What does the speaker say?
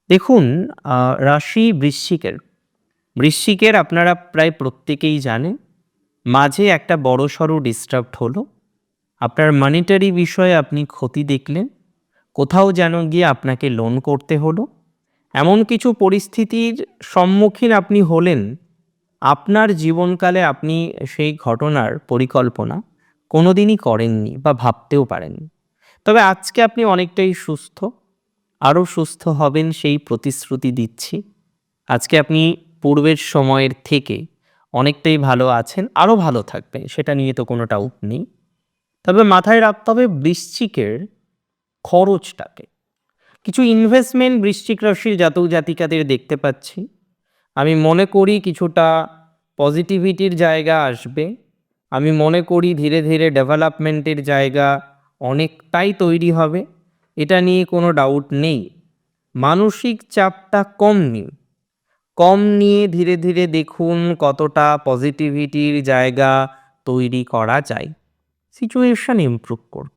দেখুন, রাশি বৃশ্চিকের। বৃশ্চিকের আপনারা প্রায় প্রত্যেকেই জানেন। মাঝে একটা বড়সড় ডিস্টার্বড হলো। আপনার মনিটারি বিষয়ে আপনি ক্ষতি দেখলেন। কোথাও যেন গিয়ে আপনাকে লোন করতে হলো। এমন কিছু পরিস্থিতির সম্মুখীন আপনি হলেন, আপনার জীবনকালে আপনি সেই ঘটনার পরিকল্পনা কোনোদিনই করেননি বা ভাবতেও পারেননি। তবে আজকে আপনি অনেকটাই সুস্থ, আরও সুস্থ হবেন সেই প্রতিশ্রুতি দিচ্ছি। আজকে আপনি পূর্বের সময়ের থেকে অনেকটাই ভালো আছেন, আরও ভালো থাকবেন, সেটা নিয়ে তো কোনো ডাউট নেই। তবে মাথায় রাখতে হবে বৃশ্চিকের খরচটাকে। কিছু ইনভেস্টমেন্ট বৃশ্চিক রাশির জাতক জাতিকাদের দেখতে পাচ্ছি। আমি মনে করি কিছুটা পজিটিভিটির জায়গা আসবে। আমি মনে করি ধীরে ধীরে ডেভেলপমেন্টের জায়গা অনেকটাই তৈরি হবে। এটা নিয়ে কোনো ডাউট নেই। মানসিক চাপটা কম নিন। কম নিয়ে ধীরে ধীরে দেখুন কতটা পজিটিভিটির জায়গা তৈরি করা যায়। সিচুয়েশন ইমপ্রুভ করুন।